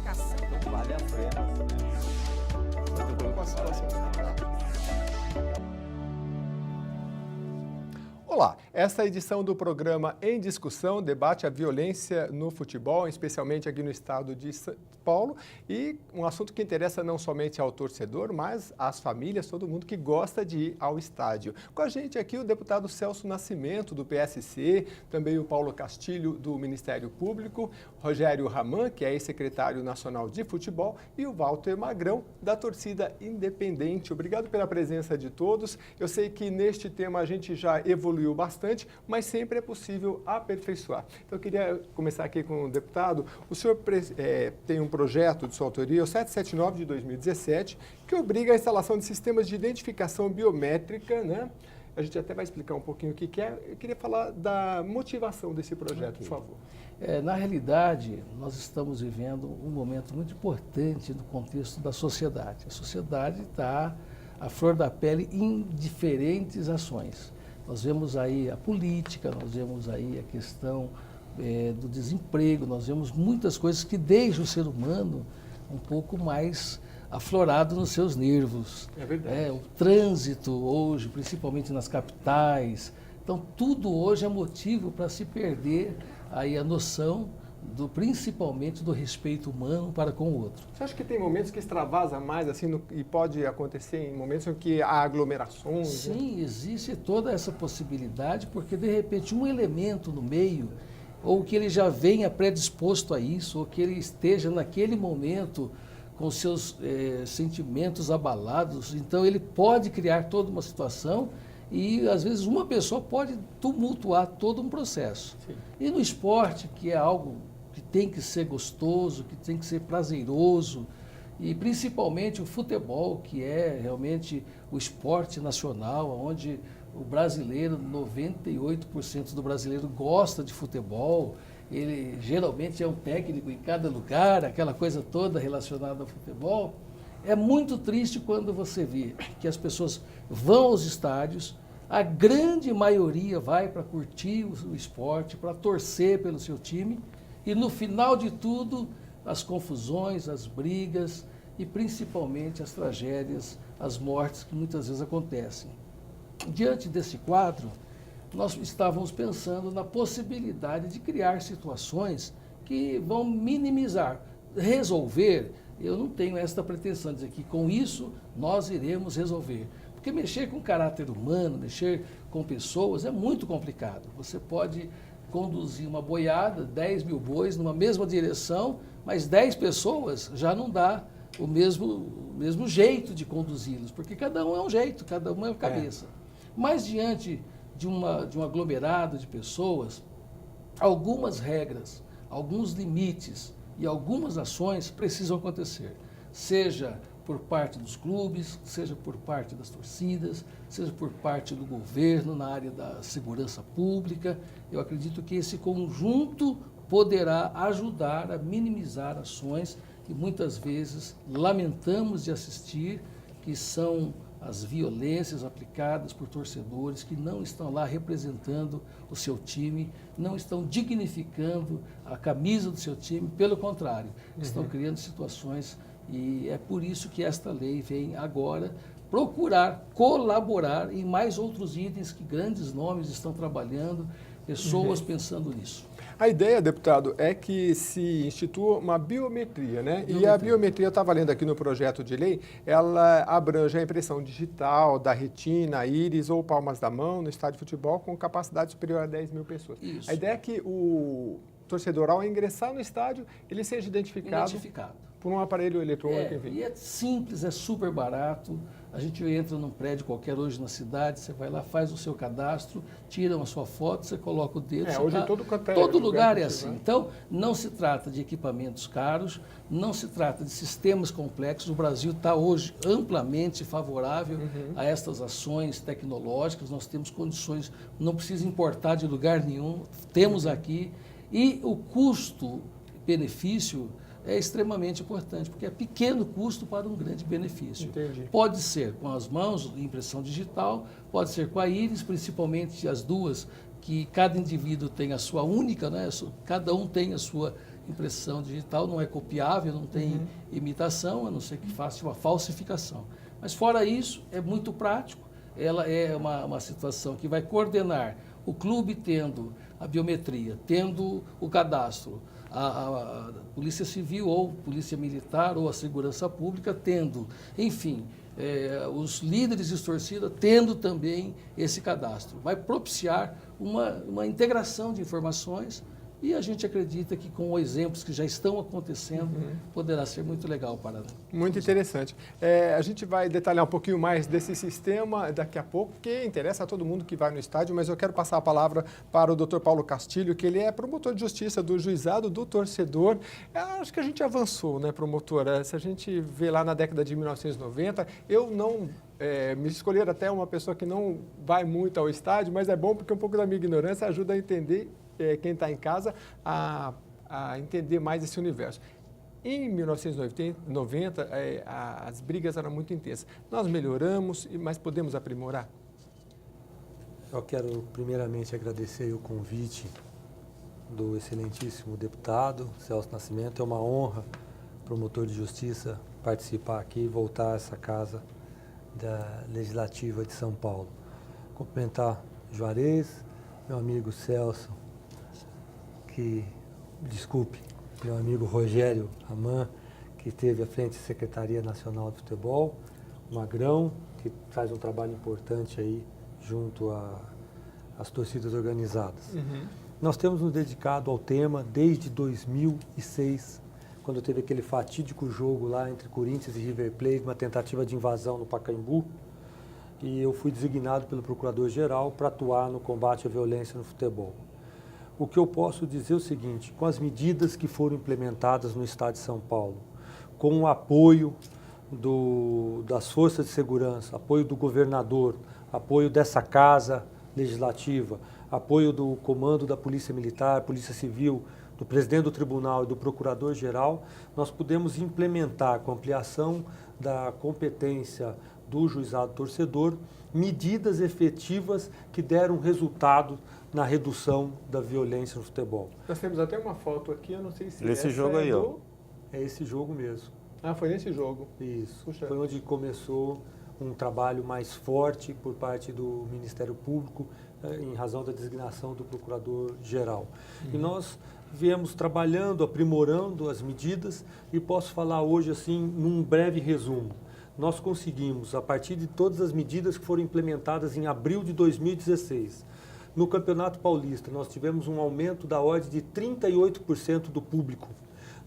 marcação. Então vale a pena, né? Olá, esta edição do programa Em Discussão debate a violência no futebol, especialmente aqui no estado de São Paulo, e um assunto que interessa não somente ao torcedor, mas às famílias, todo mundo que gosta de ir ao estádio. Com a gente aqui o deputado Celso Nascimento, do PSC, também o Paulo Castilho, do Ministério Público, Rogério Raman, que é ex-secretário nacional de futebol, e o Walter Magrão, da torcida independente. Obrigado pela presença de todos. Eu sei que neste tema a gente já evoluiu bastante, mas sempre é possível aperfeiçoar. Então eu queria começar aqui com o deputado. O senhor tem um projeto de sua autoria, o 779 de 2017, que obriga a instalação de sistemas de identificação biométrica, né? A gente até vai explicar um pouquinho o que é. Eu queria falar da motivação desse projeto, por favor. Na realidade, nós estamos vivendo um momento muito importante no contexto da sociedade. A sociedade está à flor da pele em diferentes ações. Nós vemos aí a política, nós vemos aí a questão do desemprego, nós vemos muitas coisas que deixam o ser humano um pouco mais aflorado nos seus nervos. É verdade. O trânsito hoje, principalmente nas capitais. Então, tudo hoje é motivo para se perder aí a noção principalmente do respeito humano para com o outro. Você acha que tem momentos que extravasa mais assim e pode acontecer em momentos em que há aglomerações? Sim, existe toda essa possibilidade, porque de repente um elemento no meio, ou que ele já venha predisposto a isso, ou que ele esteja naquele momento com seus sentimentos abalados, então ele pode criar toda uma situação e às vezes uma pessoa pode tumultuar todo um processo. Sim. E no esporte, que é algo que tem que ser gostoso, que tem que ser prazeroso, e principalmente o futebol, que é realmente o esporte nacional, onde o brasileiro, 98% do brasileiro gosta de futebol, ele geralmente é um técnico em cada lugar, aquela coisa toda relacionada ao futebol. É muito triste quando você vê que as pessoas vão aos estádios, a grande maioria vai para curtir o esporte, para torcer pelo seu time, e no final de tudo, as confusões, as brigas e principalmente as tragédias, as mortes que muitas vezes acontecem. Diante desse quadro, nós estávamos pensando na possibilidade de criar situações que vão minimizar, resolver. Eu não tenho esta pretensão de dizer que com isso nós iremos resolver. Porque mexer com o caráter humano, mexer com pessoas é muito complicado. Você pode conduzir uma boiada, 10 mil bois numa mesma direção, mas 10 pessoas já não dá o mesmo jeito de conduzi-los, porque cada um é um jeito, cada um é uma cabeça. Mas diante de um aglomerado de pessoas, algumas regras, alguns limites e algumas ações precisam acontecer, seja por parte dos clubes, seja por parte das torcidas, seja por parte do governo na área da segurança pública. Eu acredito que esse conjunto poderá ajudar a minimizar ações que muitas vezes lamentamos de assistir, que são as violências aplicadas por torcedores que não estão lá representando o seu time, não estão dignificando a camisa do seu time, pelo contrário, estão criando situações. E é por isso que esta lei vem agora procurar colaborar em mais outros itens que grandes nomes estão trabalhando, pessoas pensando nisso. A ideia, deputado, é que se institua uma biometria, né? E a biometria, eu estava lendo aqui no projeto de lei, ela abrange a impressão digital da retina, íris ou palmas da mão no estádio de futebol com capacidade superior a 10 mil pessoas. Isso. A ideia é que o torcedor, ao ingressar no estádio, ele seja identificado por um aparelho eletrônico, enfim. E é simples, é super barato. A gente entra num prédio qualquer hoje na cidade, você vai lá, faz o seu cadastro, tira uma sua foto, você coloca o dedo. Hoje todo lugar é assim. Então, não se trata de equipamentos caros, não se trata de sistemas complexos. O Brasil está hoje amplamente favorável a estas ações tecnológicas. Nós temos condições, não precisa importar de lugar nenhum, temos aqui. E o custo-benefício é extremamente importante, porque é pequeno custo para um grande benefício. Entendi. Pode ser com as mãos, impressão digital, pode ser com a íris, principalmente as duas, que cada indivíduo tem a sua única, né? Cada um tem a sua impressão digital, não é copiável, não tem imitação, a não ser que faça uma falsificação. Mas fora isso, é muito prático. Ela é uma situação que vai coordenar o clube tendo a biometria, tendo o cadastro, a Polícia Civil ou Polícia Militar ou a Segurança Pública tendo, enfim, os líderes de torcida tendo também esse cadastro. Vai propiciar uma integração de informações e a gente acredita que com exemplos que já estão acontecendo, poderá ser muito legal para nós. Muito interessante. A gente vai detalhar um pouquinho mais desse sistema daqui a pouco, porque interessa a todo mundo que vai no estádio, mas eu quero passar a palavra para o Dr. Paulo Castilho, que ele é promotor de justiça do Juizado do Torcedor. Acho que a gente avançou, né, promotor? Se a gente vê lá na década de 1990, eu não... me escolher até uma pessoa que não vai muito ao estádio, mas é bom porque um pouco da minha ignorância ajuda a entender quem está em casa a entender mais esse universo. Em 1990, as brigas eram muito intensas. Nós melhoramos, mas podemos aprimorar? Eu quero primeiramente agradecer o convite do excelentíssimo deputado Celso Nascimento. É uma honra, promotor de justiça, participar aqui e voltar a essa casa da Legislativa de São Paulo. Cumprimentar Juarez, meu amigo Celso, meu amigo Rogério Aman, que esteve à frente da Secretaria Nacional de Futebol, o Magrão, que faz um trabalho importante aí junto às torcidas organizadas. Nós temos nos dedicado ao tema desde 2006, quando teve aquele fatídico jogo lá entre Corinthians e River Plate, uma tentativa de invasão no Pacaembu, e eu fui designado pelo Procurador-Geral para atuar no combate à violência no futebol. O que eu posso dizer é o seguinte: com as medidas que foram implementadas no Estado de São Paulo, com o apoio das forças de segurança, apoio do governador, apoio dessa casa legislativa, apoio do comando da Polícia Militar, Polícia Civil, do presidente do tribunal e do procurador-geral, nós pudemos implementar, com ampliação da competência do juizado torcedor, medidas efetivas que deram resultado na redução da violência no futebol. Nós temos até uma foto aqui, eu não sei se Esse jogo aí, ó. É esse jogo mesmo. Ah, foi nesse jogo. Isso. Puxa. Foi onde começou um trabalho mais forte por parte do Ministério Público, em razão da designação do Procurador-Geral. E nós viemos trabalhando, aprimorando as medidas, e posso falar hoje, assim, num breve resumo. Nós conseguimos, a partir de todas as medidas que foram implementadas em abril de 2016, no Campeonato Paulista, nós tivemos um aumento da ordem de 38% do público.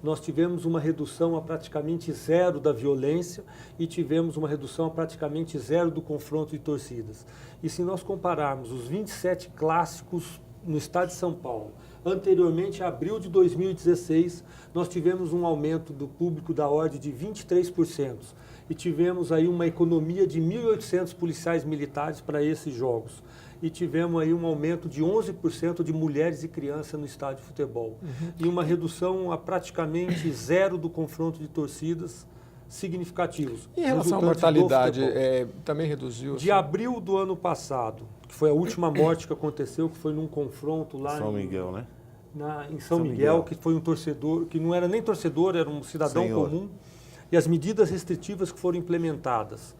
Nós tivemos uma redução a praticamente zero da violência e tivemos uma redução a praticamente zero do confronto de torcidas. E se nós compararmos os 27 clássicos no estado de São Paulo, anteriormente, em abril de 2016, nós tivemos um aumento do público da ordem de 23%. E tivemos aí uma economia de 1.800 policiais militares para esses jogos. E tivemos aí um aumento de 11% de mulheres e crianças no estádio de futebol. E uma redução a praticamente zero do confronto de torcidas significativos. Em relação à mortalidade, também reduziu? De abril do ano passado, que foi a última morte que aconteceu, que foi num confronto lá São Miguel, né? Em São Miguel, que foi um torcedor, que não era nem torcedor, era um cidadão comum. E as medidas restritivas que foram implementadas,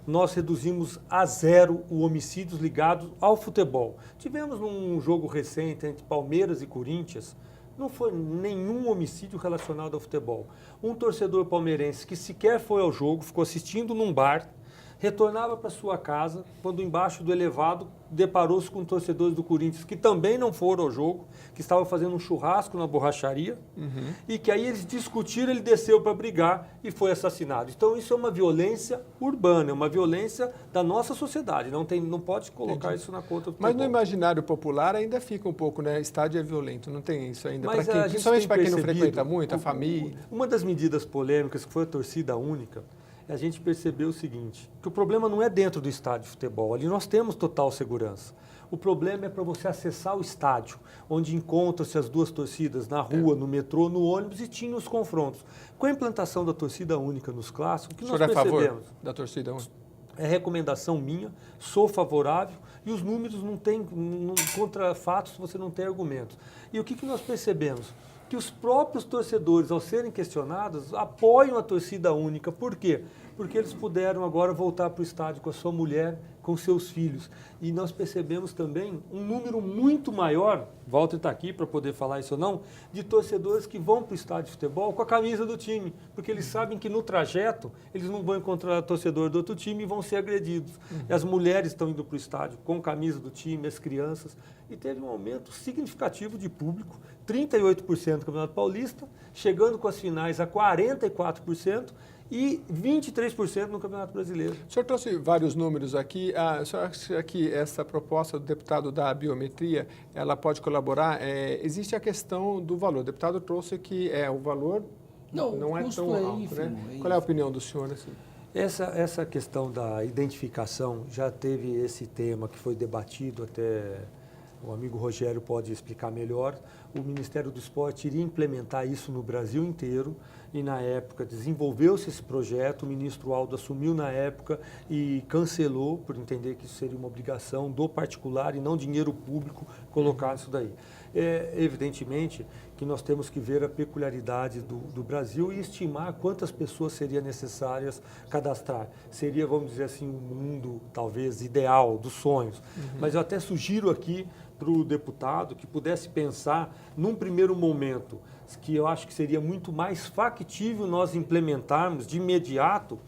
nós reduzimos a zero os homicídios ligados ao futebol. Tivemos num jogo recente entre Palmeiras e Corinthians, não foi nenhum homicídio relacionado ao futebol. Um torcedor palmeirense que sequer foi ao jogo, ficou assistindo num bar, retornava para sua casa, quando embaixo do elevado deparou-se com torcedores do Corinthians que também não foram ao jogo, que estavam fazendo um churrasco na borracharia, e que aí eles discutiram, ele desceu para brigar e foi assassinado. Então isso é uma violência urbana, é uma violência da nossa sociedade, não pode colocar isso na conta do futebol. Mas no imaginário popular ainda fica um pouco, né? Estádio é violento, não tem isso ainda. Mas Principalmente para quem não frequenta muito, a família. Uma das medidas polêmicas, que foi a torcida única, a gente percebeu o seguinte, que o problema não é dentro do estádio de futebol, ali nós temos total segurança. O problema é para você acessar o estádio, onde encontram-se as duas torcidas, na rua, no metrô, no ônibus, e tinha os confrontos. Com a implantação da torcida única nos clássicos, o que nós percebemos? A favor da torcida única? É recomendação minha, sou favorável, e os números não contra fatos, você não tem argumentos. E o que nós percebemos? que os próprios torcedores, ao serem questionados, apoiam a torcida única. Por quê? Porque eles puderam agora voltar para o estádio com a sua mulher, com seus filhos. E nós percebemos também um número muito maior, Walter está aqui para poder falar isso ou não, de torcedores que vão para o estádio de futebol com a camisa do time, porque eles sabem que no trajeto eles não vão encontrar torcedor do outro time e vão ser agredidos. E as mulheres estão indo para o estádio com a camisa do time, as crianças, e teve um aumento significativo de público, 38% no Campeonato Paulista, chegando com as finais a 44%, e 23% no Campeonato Brasileiro. O senhor trouxe vários números aqui. O senhor acha que essa proposta do deputado da biometria, ela pode colaborar? Existe a questão do valor. O deputado trouxe que o valor não é tão alto, ínfimo, né? Qual é a opinião do senhor? Assim? Essa questão da identificação, já teve esse tema que foi debatido, até o amigo Rogério pode explicar melhor. O Ministério do Esporte iria implementar isso no Brasil inteiro e, na época, desenvolveu-se esse projeto. O ministro Aldo assumiu na época e cancelou, por entender que isso seria uma obrigação do particular e não dinheiro público colocar isso daí. Evidentemente que nós temos que ver a peculiaridade do Brasil e estimar quantas pessoas seria necessárias cadastrar. Seria, vamos dizer assim, um mundo talvez ideal dos sonhos. Mas eu até sugiro aqui para o deputado que pudesse pensar num primeiro momento que eu acho que seria muito mais factível nós implementarmos de imediato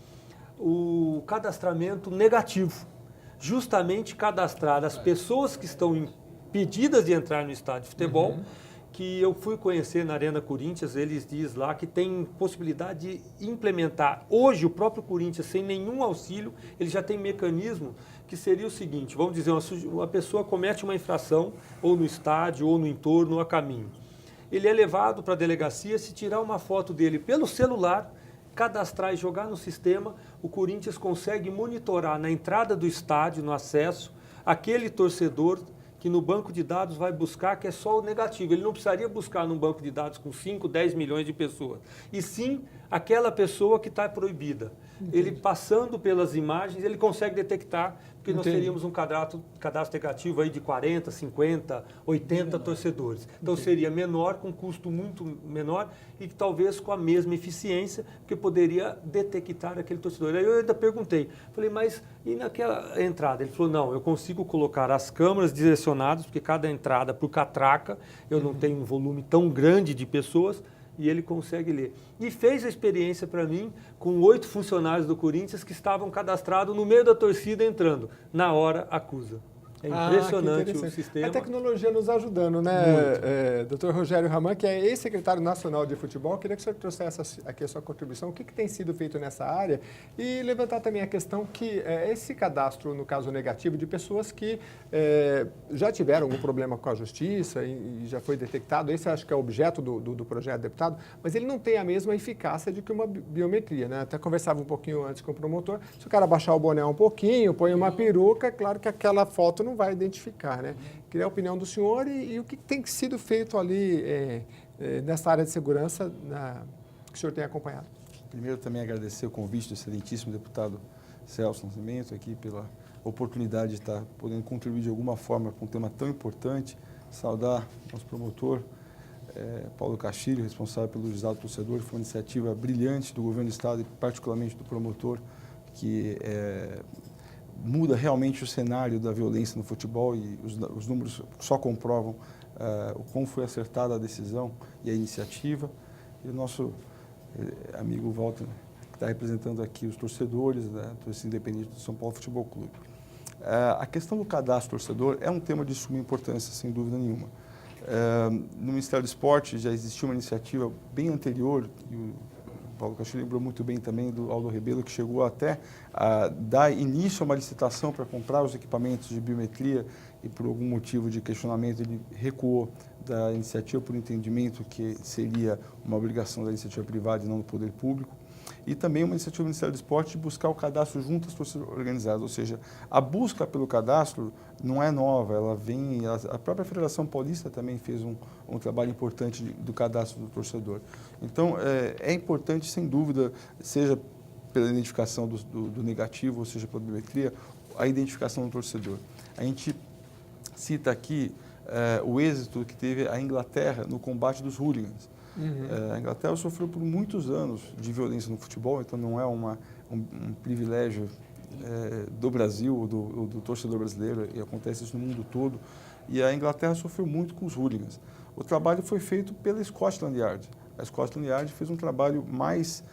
o cadastramento negativo. Justamente cadastrar as pessoas que estão impedidas de entrar no estádio de futebol, que eu fui conhecer na Arena Corinthians, eles dizem lá que tem possibilidade de implementar. Hoje, o próprio Corinthians, sem nenhum auxílio, ele já tem mecanismo que seria o seguinte, vamos dizer, uma pessoa comete uma infração, ou no estádio, ou no entorno, ou a caminho. Ele é levado para a delegacia, se tirar uma foto dele pelo celular, cadastrar e jogar no sistema, o Corinthians consegue monitorar na entrada do estádio, no acesso, aquele torcedor que no banco de dados vai buscar, que é só o negativo. Ele não precisaria buscar num banco de dados com 5, 10 milhões de pessoas. E sim, aquela pessoa que está proibida. Entendi. Ele passando pelas imagens, ele consegue detectar, porque nós teríamos um cadastro negativo aí de 40, 50, 80 torcedores. Então seria menor, com custo muito menor e talvez com a mesma eficiência, porque poderia detectar aquele torcedor. Aí eu ainda perguntei, falei, mas e naquela entrada? Ele falou, não, eu consigo colocar as câmeras direcionadas, porque cada entrada por catraca, eu não tenho um volume tão grande de pessoas, e ele consegue ler. E fez a experiência para mim com 8 funcionários do Corinthians que estavam cadastrados no meio da torcida entrando. Na hora, acusa. É impressionante o sistema. A tecnologia nos ajudando, né, doutor Rogério Raman, que é ex-secretário nacional de futebol. Queria que o senhor trouxesse aqui a sua contribuição, o que tem sido feito nessa área e levantar também a questão que esse cadastro, no caso negativo, de pessoas que já tiveram algum problema com a justiça e já foi detectado, esse acho que é o objeto do projeto, deputado, mas ele não tem a mesma eficácia de que uma biometria, né? Até conversava um pouquinho antes com o promotor, se o cara baixar o boné um pouquinho, põe uma peruca, é claro que aquela foto não vai identificar, né? Queria a opinião do senhor e o que tem sido feito ali nessa área de segurança que o senhor tem acompanhado. Primeiro, também agradecer o convite do excelentíssimo deputado Celso Nascimento aqui pela oportunidade de estar podendo contribuir de alguma forma com um tema tão importante. Saudar nosso promotor, Paulo Castilho, responsável pelo juizado torcedor. Foi uma iniciativa brilhante do governo do Estado e particularmente do promotor, que muda realmente o cenário da violência no futebol e os números só comprovam o quão foi acertada a decisão e a iniciativa. E o nosso amigo Walter, que está representando aqui os torcedores da torcida independente do São Paulo Futebol Clube. A questão do cadastro torcedor é um tema de suma importância, sem dúvida nenhuma. No Ministério do Esporte já existiu uma iniciativa bem anterior, e o Paulo Castilho lembrou muito bem também do Aldo Rebelo, que chegou até a dar início a uma licitação para comprar os equipamentos de biometria e por algum motivo de questionamento ele recuou da iniciativa por entendimento que seria uma obrigação da iniciativa privada e não do poder público. E também uma iniciativa do Ministério do Esporte de buscar o cadastro junto às torcidas organizadas, ou seja, a busca pelo cadastro não é nova, ela vem, a própria Federação Paulista também fez um trabalho importante do cadastro do torcedor. Então, é importante, sem dúvida, seja pela identificação do negativo, ou seja, pela biometria, a identificação do torcedor. A gente cita aqui o êxito que teve a Inglaterra no combate dos hooligans. A Inglaterra sofreu por muitos anos de violência no futebol, então não é um privilégio do Brasil, do torcedor brasileiro, e acontece isso no mundo todo. E a Inglaterra sofreu muito com os hooligans. O trabalho foi feito pela Scotland Yard. A Scotland Yard fez um trabalho mais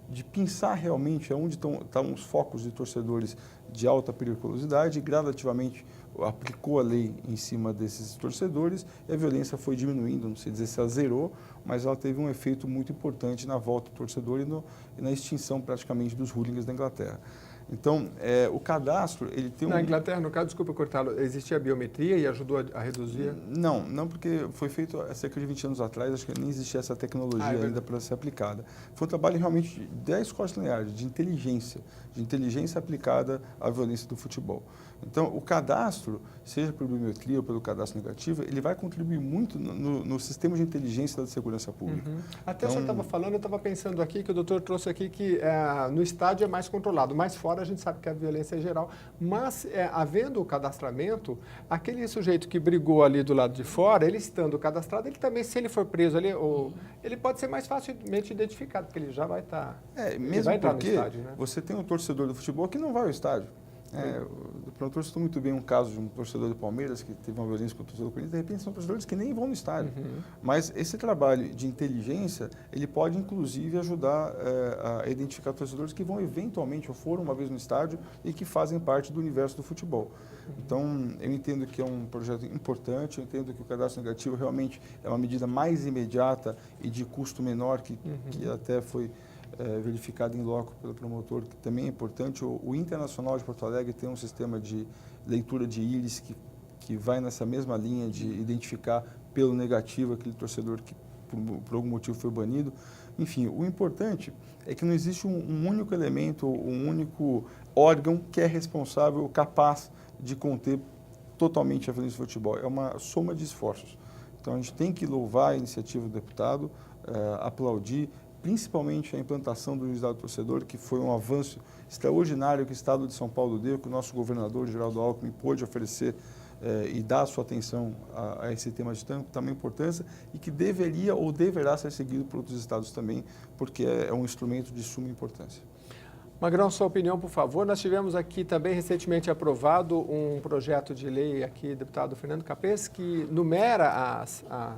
de pensar realmente onde estão os focos de torcedores de alta periculosidade e gradativamente aplicou a lei em cima desses torcedores e a violência foi diminuindo, não sei dizer se ela zerou, mas ela teve um efeito muito importante na volta do torcedor e na extinção praticamente dos hooligans da Inglaterra. Então, o cadastro, ele tem Na Inglaterra, no caso, desculpa cortá-lo, existia a biometria e ajudou a reduzir? Não, porque foi feito há cerca de 20 anos atrás, acho que nem existia essa tecnologia ainda para ser aplicada. Foi um trabalho realmente da Scotland Yard, de inteligência aplicada à violência do futebol. Então, o cadastro, seja por biometria ou pelo cadastro negativo, ele vai contribuir muito no sistema de inteligência da segurança pública. Até o senhor estava falando, eu estava pensando aqui, que o doutor trouxe aqui que no estádio é mais controlado, mas fora a gente sabe que a violência é geral. Mas, havendo o cadastramento, aquele sujeito que brigou ali do lado de fora, ele estando cadastrado, ele também, se ele for preso ali, ele pode ser mais facilmente identificado, porque ele já vai estar... mesmo porque estádio, né? Você tem um torcedor do futebol que não vai ao estádio. O promotor citou muito bem um caso de um torcedor do Palmeiras que teve uma violência com o torcedor do Corinthians. De repente, são torcedores que nem vão no estádio. Mas esse trabalho de inteligência, ele pode, inclusive, ajudar a identificar torcedores que vão eventualmente, ou foram uma vez no estádio, e que fazem parte do universo do futebol. Então, eu entendo que é um projeto importante, eu entendo que o cadastro negativo realmente é uma medida mais imediata e de custo menor, que até foi... verificado em loco pelo promotor, que também é importante. O Internacional de Porto Alegre tem um sistema de leitura de íris que vai nessa mesma linha de identificar pelo negativo aquele torcedor que por algum motivo foi banido. Enfim, o importante é que não existe um único elemento, um único órgão que é responsável, capaz de conter totalmente a violência do futebol. É uma soma de esforços. Então, a gente tem que louvar a iniciativa do deputado, aplaudir, principalmente a implantação do juizado do torcedor, que foi um avanço extraordinário que o Estado de São Paulo deu, que o nosso governador, Geraldo Alckmin, pôde oferecer e dar a sua atenção a esse tema de tamanha importância e que deveria ou deverá ser seguido por outros estados também, porque é um instrumento de suma importância. Magrão, sua opinião, por favor. Nós tivemos aqui também recentemente aprovado um projeto de lei aqui, deputado Fernando Capês, que numera a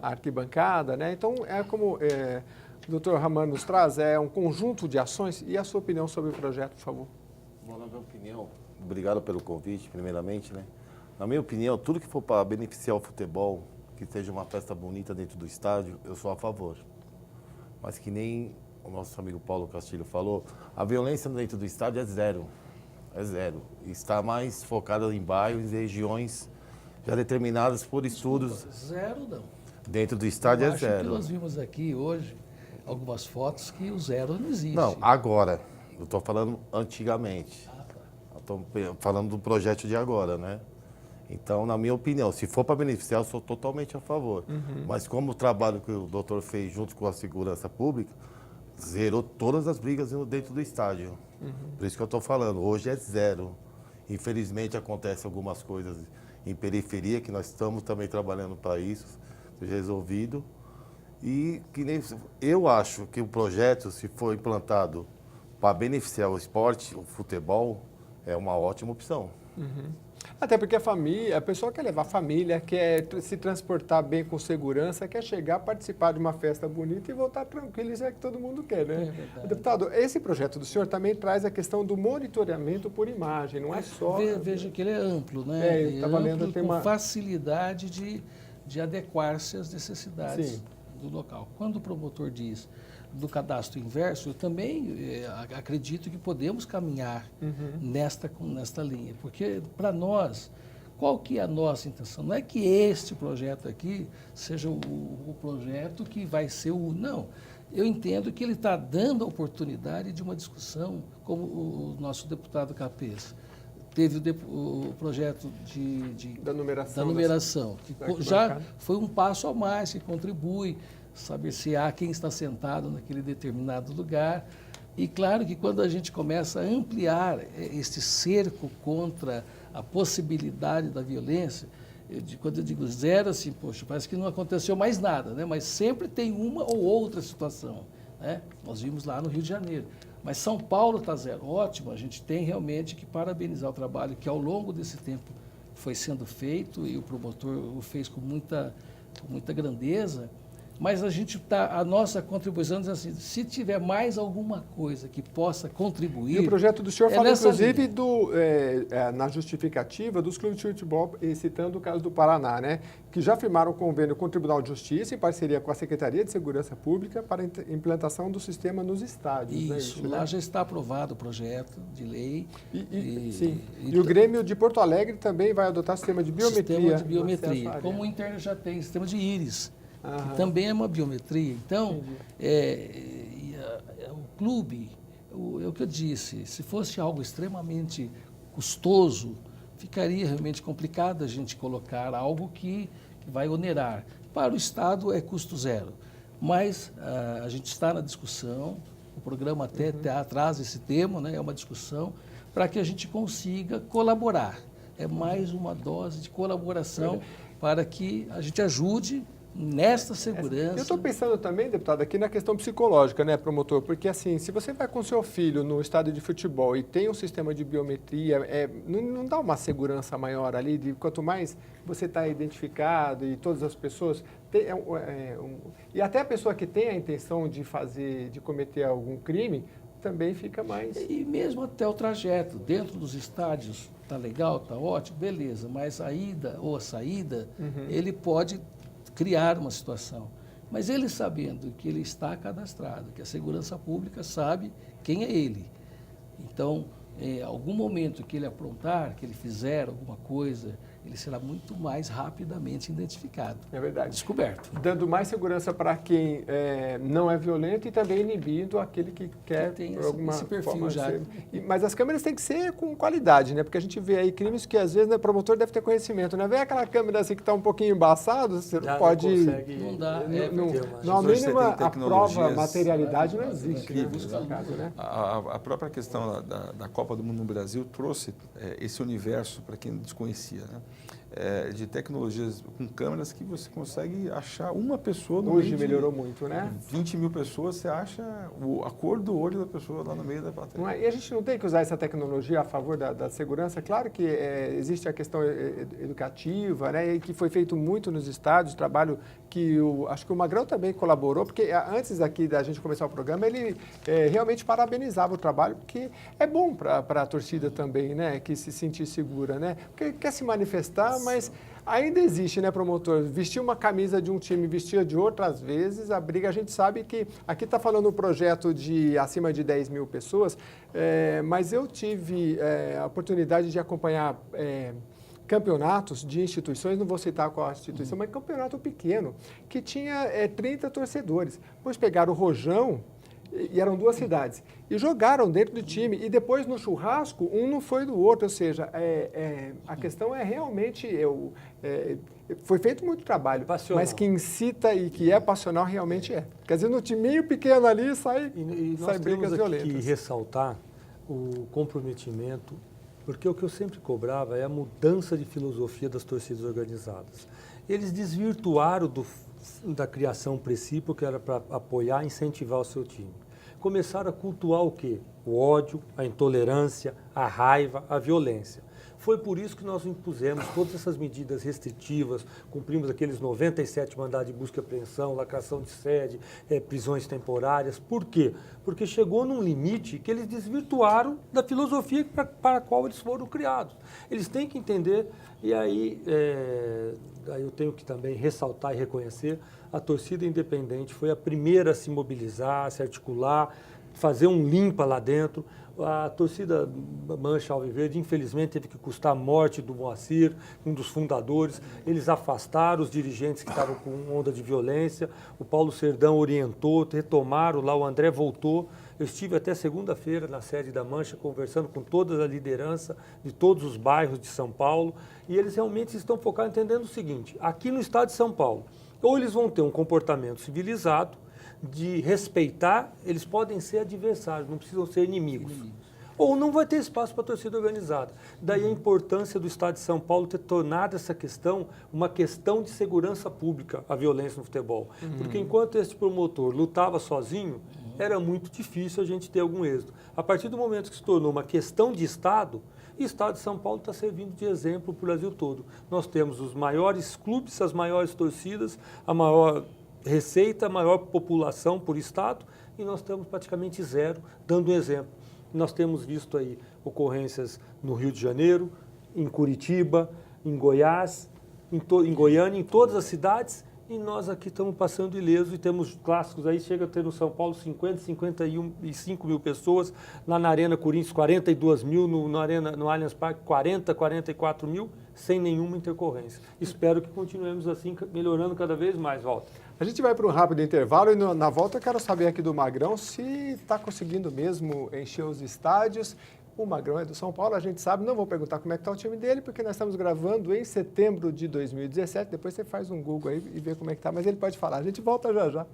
arquibancada, né? Então, como o doutor Raman nos traz, é um conjunto de ações. E a sua opinião sobre o projeto, por favor? Bom, na minha opinião, obrigado pelo convite, primeiramente, né? Na minha opinião, tudo que for para beneficiar o futebol, que seja uma festa bonita dentro do estádio, eu sou a favor. Mas que nem o nosso amigo Paulo Castilho falou, a violência dentro do estádio é zero. É zero. Está mais focada em bairros e regiões já determinadas por estudos. Zero não. Dentro do estádio é zero. Que nós vimos aqui hoje algumas fotos que o zero não existe. Não, agora. Eu estou falando antigamente. Estou falando do projeto de agora, né? Então, na minha opinião, se for para beneficiar, eu sou totalmente a favor. Mas como o trabalho que o doutor fez junto com a segurança pública, zerou todas as brigas dentro do estádio. Por isso que eu estou falando, hoje é zero. Infelizmente, acontecem algumas coisas em periferia, que nós estamos também trabalhando para isso, seja resolvido. E que nem, eu acho que o projeto, se for implantado para beneficiar o esporte, o futebol, é uma ótima opção. Até porque a pessoa quer levar a família, quer se transportar bem com segurança, quer chegar, participar de uma festa bonita e voltar tranquilo, isso é que todo mundo quer, né? Deputado, esse projeto do senhor também traz a questão do monitoramento por imagem, não é só... Veja que ele é amplo, né? Ele tá valendo, tem uma facilidade de adequar-se às necessidades Sim. do local. Quando o promotor diz do cadastro inverso, eu também acredito que podemos caminhar nesta linha, porque para nós, qual que é a nossa intenção? Não é que este projeto aqui seja o projeto que vai ser o... Não, eu entendo que ele está dando a oportunidade de uma discussão, como o nosso deputado Capês. Teve o projeto da numeração, que já foi um passo a mais, que contribui, saber se há quem está sentado naquele determinado lugar. E claro que quando a gente começa a ampliar este cerco contra a possibilidade da violência, quando eu digo zero, assim, poxa, parece que não aconteceu mais nada, né? Mas sempre tem uma ou outra situação, né? Nós vimos lá no Rio de Janeiro. Mas São Paulo está zero. Ótimo, a gente tem realmente que parabenizar o trabalho que ao longo desse tempo foi sendo feito e o promotor o fez com muita grandeza. Mas a nossa contribuição diz assim, se tiver mais alguma coisa que possa contribuir... E o projeto do senhor fala, nessa inclusive, linha. na justificativa dos clubes de futebol, citando o caso do Paraná, né? Que já firmaram um convênio com o Tribunal de Justiça, em parceria com a Secretaria de Segurança Pública, para a implantação do sistema nos estádios. Isso, né? lá já está aprovado o projeto de lei. Sim. E o Grêmio de Porto Alegre também vai adotar sistema de biometria. Sistema de biometria, como o interno já tem, sistema de íris. Que também é uma biometria. Então, o clube, é o que eu disse, se fosse algo extremamente custoso, ficaria realmente complicado a gente colocar algo que vai onerar. Para o Estado é custo zero, mas a gente está na discussão, o programa até traz esse tema, né, é uma discussão, para que a gente consiga colaborar. É mais uma dose de colaboração para que a gente ajude nesta segurança. Eu estou pensando também, deputado, aqui na questão psicológica, né, promotor? Porque, assim, se você vai com seu filho no estádio de futebol e tem um sistema de biometria, não dá uma segurança maior ali, de quanto mais você está identificado e todas as pessoas... e até a pessoa que tem a intenção de cometer algum crime, também fica mais... E mesmo até o trajeto, dentro dos estádios, tá legal, tá ótimo, beleza, mas a ida ou a saída, ele pode criar uma situação. Mas ele sabendo que ele está cadastrado, que a segurança pública sabe quem é ele. Então, em algum momento que ele aprontar, que ele fizer alguma coisa, ele será muito mais rapidamente identificado. É verdade. Descoberto. Dando mais segurança para quem não é violento e também inibindo aquele que quer tem por alguma esse perfil forma já. Mas as câmeras têm que ser com qualidade, né? Porque a gente vê aí crimes que às vezes o promotor deve ter conhecimento, né? Vê aquela câmera assim que está um pouquinho embaçada, você não pode... Não dá. Não, a mínima, a prova, tecnologias materialidade não existe. incríveis, Né? Caso, né? A própria questão da Copa do Mundo no Brasil trouxe esse universo para quem desconhecia, né? De tecnologias com câmeras que você consegue achar uma pessoa no Hoje meio melhorou muito, né? 20 mil pessoas, você acha a cor do olho da pessoa lá no meio da plateia. Não é? E a gente não tem que usar essa tecnologia a favor da segurança? Claro que existe a questão educativa, né? E que foi feito muito nos estádios, trabalho que acho que o Magrão também colaborou, porque antes aqui da gente começar o programa, ele realmente parabenizava o trabalho, porque é bom para a torcida também, né? Que se sentir segura, né? Porque quer se manifestar, mas ainda existe, né, promotor? Vestir uma camisa de um time, vestir de outras vezes, a briga, a gente sabe que... Aqui está falando um projeto de acima de 10 mil pessoas, mas eu tive a oportunidade de acompanhar campeonatos de instituições, não vou citar qual instituição, mas campeonato pequeno, que tinha 30 torcedores. Depois pegaram o Rojão, e eram duas cidades, e jogaram dentro do time, e depois no churrasco, um não foi do outro, ou seja, a questão é realmente, foi feito muito trabalho, passional. Mas que incita e que é passional realmente é. Quer dizer, no timinho pequeno ali sai nós brigas temos aqui violentas. que ressaltar o comprometimento, porque o que eu sempre cobrava é a mudança de filosofia das torcidas organizadas. Eles desvirtuaram da criação princípio que era para apoiar e incentivar o seu time. Começaram a cultuar o quê? O ódio, a intolerância, a raiva, a violência. Foi por isso que nós impusemos todas essas medidas restritivas, cumprimos aqueles 97 mandados de busca e apreensão, lacração de sede, prisões temporárias. Por quê? Porque chegou num limite que eles desvirtuaram da filosofia para a qual eles foram criados. Eles têm que entender, e aí eu tenho que também ressaltar e reconhecer, a torcida independente foi a primeira a se mobilizar, a se articular, fazer um limpa lá dentro. A torcida Mancha Alviverde, infelizmente, teve que custar a morte do Moacir, um dos fundadores. Eles afastaram os dirigentes que estavam com onda de violência. O Paulo Serdão orientou, retomaram lá, o André voltou. Eu estive até segunda-feira na sede da Mancha, conversando com toda a liderança de todos os bairros de São Paulo. E eles realmente estão focados entendendo o seguinte: aqui no estado de São Paulo, ou eles vão ter um comportamento civilizado, de respeitar, eles podem ser adversários, não precisam ser inimigos. ou não vai ter espaço para a torcida organizada. Daí a importância do Estado de São Paulo ter tornado essa questão uma questão de segurança pública, a violência no futebol. Porque enquanto esse promotor lutava sozinho, era muito difícil a gente ter algum êxito. A partir do momento que se tornou uma questão de Estado, o Estado de São Paulo está servindo de exemplo para o Brasil todo. Nós temos os maiores clubes, as maiores torcidas, a maior receita, a maior população por Estado, e nós estamos praticamente zero, dando um exemplo. Nós temos visto aí ocorrências no Rio de Janeiro, em Curitiba, em Goiás, em Goiânia, em todas as cidades, e nós aqui estamos passando ileso e temos clássicos aí, chega a ter no São Paulo 50, 55 mil pessoas, lá na Arena Corinthians 42 mil, no Allianz Parque 40, 44 mil, sem nenhuma intercorrência. Espero que continuemos assim, melhorando cada vez mais, Walter. A gente vai para um rápido intervalo e na volta eu quero saber aqui do Magrão se está conseguindo mesmo encher os estádios. O Magrão é do São Paulo, a gente sabe, não vou perguntar como é que está o time dele, porque nós estamos gravando em setembro de 2017, depois você faz um Google aí e vê como é que está, mas ele pode falar. A gente volta já já.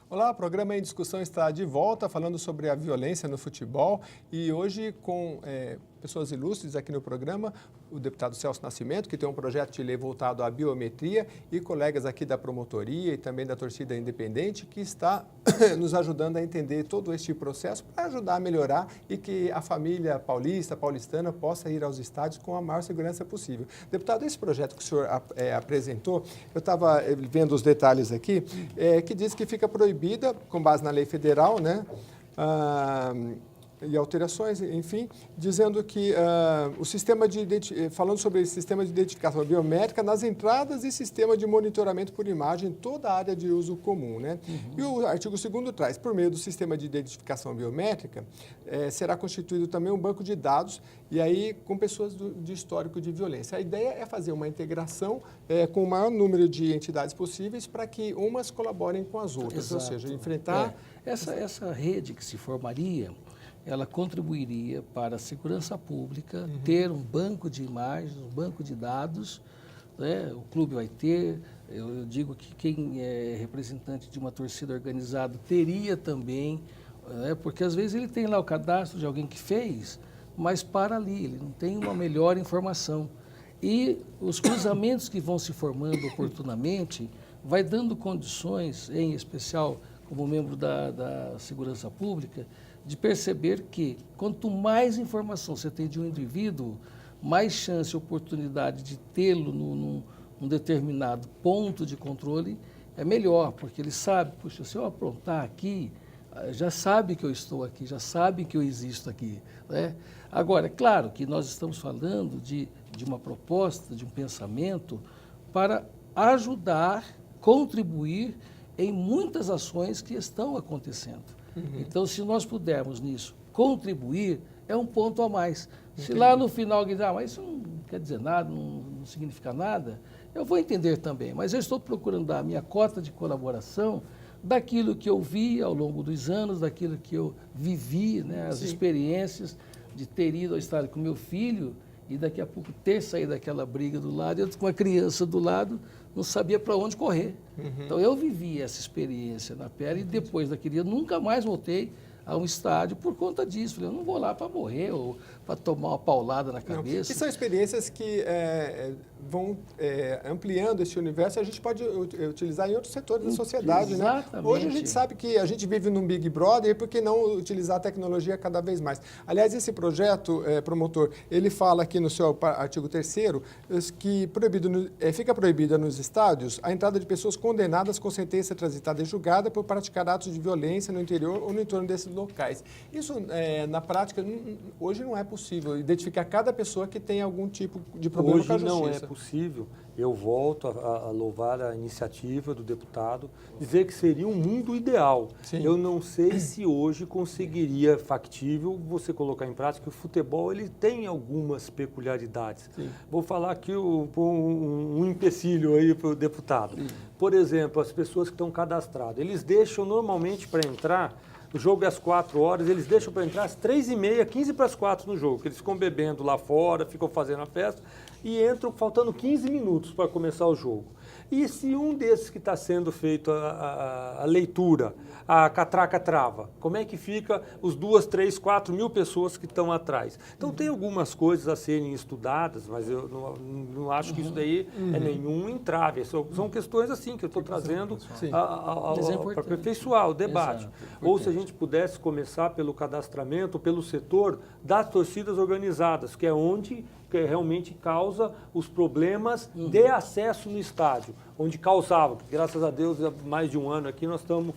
Olá, o programa Em Discussão está de volta, falando sobre a violência no futebol e hoje com pessoas ilustres aqui no programa, o deputado Celso Nascimento, que tem um projeto de lei voltado à biometria, e colegas aqui da promotoria e também da torcida independente, que está nos ajudando a entender todo este processo para ajudar a melhorar e que a família paulistana possa ir aos estádios com a maior segurança possível. Deputado, esse projeto que o senhor apresentou, eu estava vendo os detalhes aqui, que diz que fica proibida, com base na lei federal, né? E alterações, enfim, dizendo que o sistema falando sobre o sistema de identificação biométrica nas entradas e sistema de monitoramento por imagem em toda a área de uso comum, né? E o artigo 2º traz, por meio do sistema de identificação biométrica, será constituído também um banco de dados, e aí com pessoas de histórico de violência. A ideia é fazer uma integração com o maior número de entidades possíveis para que umas colaborem com as outras, Exato. Ou seja, enfrentar... Essa rede que se formaria, ela contribuiria para a segurança pública, ter um banco de imagens, um banco de dados, né? O clube vai ter, eu digo que quem é representante de uma torcida organizada teria também, né? Porque às vezes ele tem lá o cadastro de alguém que fez, mas para ali, ele não tem uma melhor informação. E os cruzamentos que vão se formando oportunamente vai dando condições, em especial como membro da segurança pública, de perceber que quanto mais informação você tem de um indivíduo, mais chance e oportunidade de tê-lo num determinado ponto de controle é melhor, porque ele sabe, puxa, se eu aprontar aqui, já sabe que eu estou aqui, já sabe que eu existo aqui, né? Agora, é claro que nós estamos falando de uma proposta, de um pensamento para ajudar, contribuir em muitas ações que estão acontecendo. Então, se nós pudermos nisso contribuir, é um ponto a mais. Se lá no final alguém diz, mas isso não quer dizer nada, não significa nada, eu vou entender também. Mas eu estou procurando dar a minha cota de colaboração daquilo que eu vi ao longo dos anos, daquilo que eu vivi, né, as experiências de ter ido ao estádio com meu filho e daqui a pouco ter saído daquela briga do lado, eu com a criança do lado, não sabia para onde correr. Então, eu vivi essa experiência na pele e depois daquele dia nunca mais voltei a um estádio por conta disso. Falei, eu não vou lá para morrer ou para tomar uma paulada na cabeça. E são experiências que vão ampliando esse universo e a gente pode utilizar em outros setores da sociedade, Exatamente. Né? Hoje a gente sabe que a gente vive num Big Brother e por que não utilizar a tecnologia cada vez mais? Aliás, esse projeto, promotor, ele fala aqui no seu artigo 3º que fica proibida nos estádios a entrada de pessoas condenadas com sentença transitada e julgada por praticar atos de violência no interior ou no entorno desses locais. Isso, na prática, hoje não é possível identificar cada pessoa que tem algum tipo de problema com a justiça. Hoje não é possível. Eu volto a louvar a iniciativa do deputado, dizer que seria um mundo ideal. Sim. Eu não sei se hoje conseguiria factível você colocar em prática que o futebol ele tem algumas peculiaridades. Sim. Vou falar aqui um empecilho aí para o deputado. Por exemplo, as pessoas que estão cadastradas, eles deixam normalmente para entrar, o jogo é às 4 horas, eles deixam para entrar às 3h30, 15 para as 4 no jogo, que eles ficam bebendo lá fora, ficam fazendo a festa e entram faltando 15 minutos para começar o jogo. E se um desses que está sendo feito a leitura, a catraca trava, como é que fica os 2, 3, 4 mil pessoas que estão atrás? Então tem algumas coisas a serem estudadas, mas eu não acho que isso daí é nenhum entrave. São questões assim que eu estou trazendo para aperfeiçoar o debate. Exato, Ou se a gente pudesse começar pelo cadastramento, pelo setor das torcidas organizadas, que é onde que realmente causa os problemas de acesso no estádio, onde causava, porque graças a Deus há mais de um ano aqui nós estamos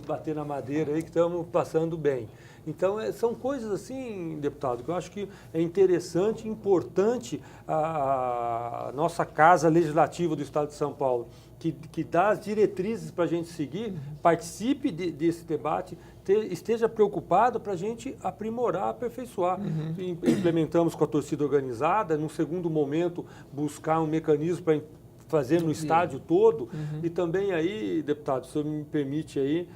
batendo na madeira aí, que estamos passando bem. Então, são coisas assim, deputado, que eu acho que é interessante, importante a nossa Casa Legislativa do Estado de São Paulo, que dá as diretrizes para a gente seguir, participe desse debate, esteja preocupado para a gente aprimorar, aperfeiçoar. Implementamos com a torcida organizada, num segundo momento, buscar um mecanismo para fazer no estádio todo. E também aí, deputado, se o senhor me permite aí,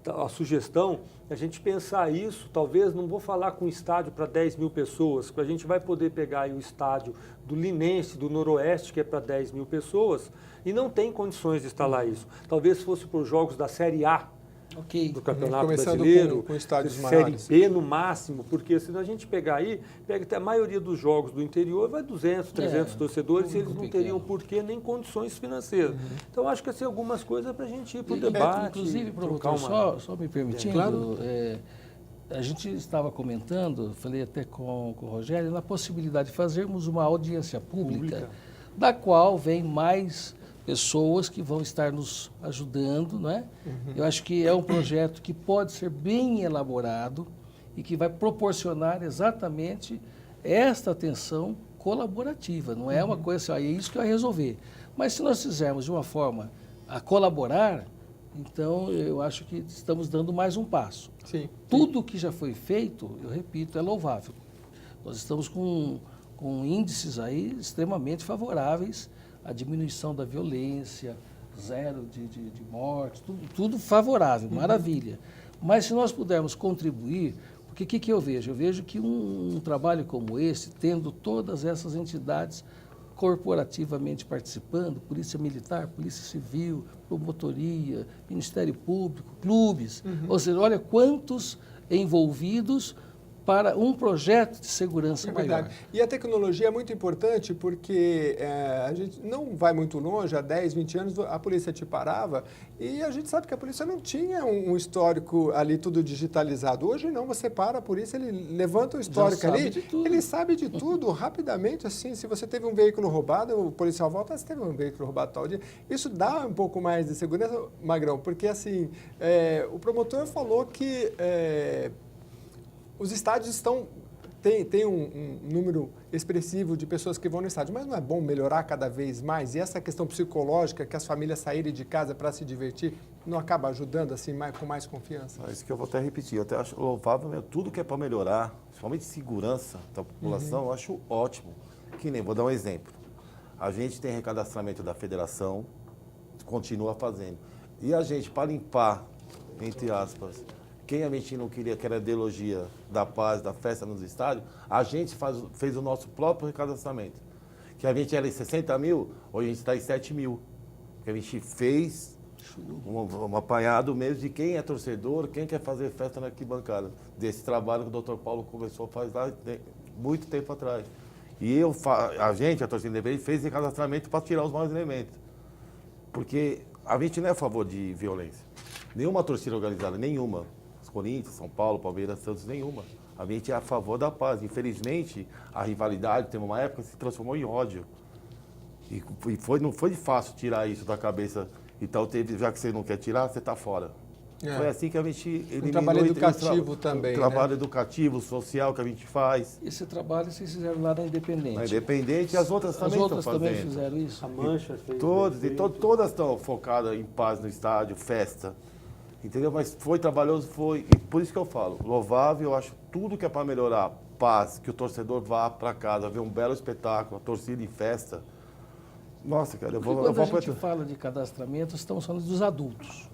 a sugestão, a gente pensar isso, talvez, não vou falar com estádio para 10 mil pessoas, porque a gente vai poder pegar aí o estádio do Linense, do Noroeste, que é para 10 mil pessoas, e não tem condições de instalar isso. Talvez fosse por jogos da Série A, do Campeonato Brasileiro, com estádios Série maiores. B no máximo, porque se a gente pegar aí, a maioria dos jogos do interior vai 200, 300 torcedores e eles não teriam porquê nem condições financeiras. Então, acho que assim, algumas coisas para a gente ir para o debate. Inclusive, promotor, só me permitindo, Claro. A gente estava comentando, falei até com o Rogério, na possibilidade de fazermos uma audiência pública, da qual vem mais pessoas que vão estar nos ajudando, não é? Eu acho que é um projeto que pode ser bem elaborado e que vai proporcionar exatamente esta atenção colaborativa. Não é uma coisa assim, é isso que vai resolver. Mas se nós fizermos de uma forma a colaborar, então eu acho que estamos dando mais um passo. Sim. Tudo que já foi feito, eu repito, é louvável. Nós estamos com índices aí extremamente favoráveis, a diminuição da violência, zero de mortes, tudo favorável, maravilha. Mas se nós pudermos contribuir, porque o que eu vejo? Eu vejo que um trabalho como esse, tendo todas essas entidades corporativamente participando, Polícia Militar, Polícia Civil, Promotoria, Ministério Público, clubes, ou seja, olha quantos envolvidos para um projeto de segurança maior. E a tecnologia é muito importante porque a gente não vai muito longe, há 10, 20 anos a polícia te parava e a gente sabe que a polícia não tinha um histórico ali tudo digitalizado. Hoje não, você para a polícia, ele levanta o histórico ali, ele sabe de tudo rapidamente, assim, se você teve um veículo roubado, o policial volta, você teve um veículo roubado tal dia. Isso dá um pouco mais de segurança, Magrão, porque assim, o promotor falou que os estádios tem um número expressivo de pessoas que vão no estádio, mas não é bom melhorar cada vez mais? E essa questão psicológica, que as famílias saírem de casa para se divertir, não acaba ajudando assim com mais confiança? É isso que eu vou até repetir. Eu até acho louvável tudo que é para melhorar, principalmente segurança da população, eu acho ótimo. Que nem, vou dar um exemplo. A gente tem recadastramento da federação, continua fazendo. E a gente, para limpar, entre aspas, quem a gente não queria, que era a ideologia da paz, da festa nos estádios, a gente fez o nosso próprio recadastramento. Que a gente era em 60 mil, hoje a gente está em 7 mil. Que a gente fez um apanhado mesmo de quem é torcedor, quem quer fazer festa na arquibancada. Desse trabalho que o Dr. Paulo começou a fazer lá muito tempo atrás. E a torcida independente, fez recadastramento para tirar os maus elementos. Porque a gente não é a favor de violência. Nenhuma torcida organizada, nenhuma. Corinthians, São Paulo, Palmeiras, Santos, nenhuma. A gente é a favor da paz. Infelizmente, a rivalidade, tem uma época, se transformou em ódio. E não foi fácil tirar isso da cabeça. Então, já que você não quer tirar, você está fora. Foi assim que a gente eliminou. Um trabalho educativo também, trabalho educativo, social que a gente faz. Esse trabalho vocês fizeram lá na Independente. Na Independente, e as outras também estão fazendo. As outras também fizeram isso? A Mancha fez. Todas estão focadas em paz no estádio, festa. Entendeu? Mas foi trabalhoso, foi. E por isso que eu falo, louvável, eu acho tudo que é para melhorar paz, que o torcedor vá para casa, ver um belo espetáculo, a torcida em festa. Nossa, cara, Porque quando a gente fala de cadastramento, estamos falando dos adultos.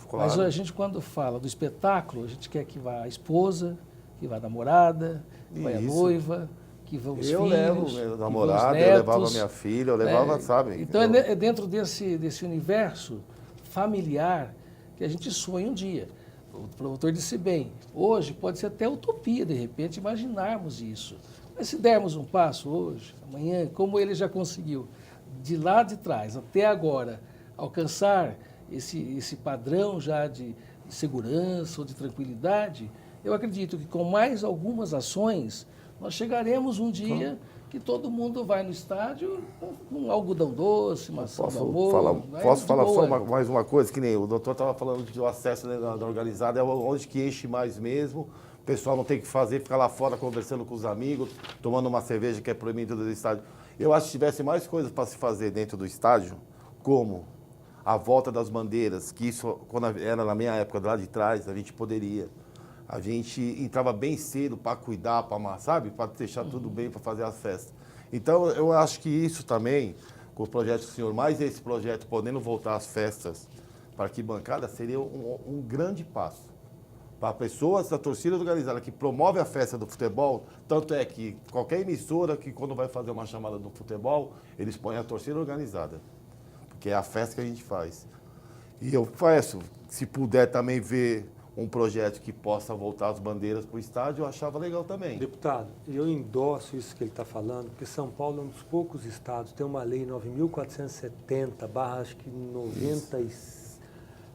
Claro. Mas a gente, quando fala do espetáculo, a gente quer que vá a esposa, que vá a namorada, que vá a Isso. noiva, que vão os Eu filhos, levo que minha vão os namorada, eu netos. levava minha filha, eu levava, sabe? Então é dentro desse universo familiar que a gente sonha um dia. O promotor disse bem, hoje pode ser até utopia, de repente, imaginarmos isso. Mas se dermos um passo hoje, amanhã, como ele já conseguiu, de lá de trás até agora, alcançar esse padrão já de segurança ou de tranquilidade, eu acredito que com mais algumas ações, nós chegaremos um dia que todo mundo vai no estádio com algodão doce, maçã do amor. Posso falar só mais uma coisa, que nem o doutor estava falando de o acesso, né, da organizada, é onde que enche mais mesmo. O pessoal não tem o que fazer, ficar lá fora conversando com os amigos, tomando uma cerveja que é proibido do estádio. Eu acho que tivesse mais coisas para se fazer dentro do estádio, como a volta das bandeiras, que isso, quando era na minha época lá de trás, a gente poderia. A gente entrava bem cedo para cuidar, para, sabe, para deixar tudo bem, para fazer as festas. Então, eu acho que isso também, com o projeto do senhor, mais esse projeto podendo voltar às festas para arquibancada, seria um grande passo. Para pessoas da torcida organizada que promove a festa do futebol, tanto é que qualquer emissora que quando vai fazer uma chamada do futebol, eles põem a torcida organizada, porque é a festa que a gente faz. E eu peço, se puder também ver um projeto que possa voltar as bandeiras para o estádio, eu achava legal também. Deputado, eu endosso isso que ele está falando, porque São Paulo é um dos poucos estados, tem uma lei 9.470, acho que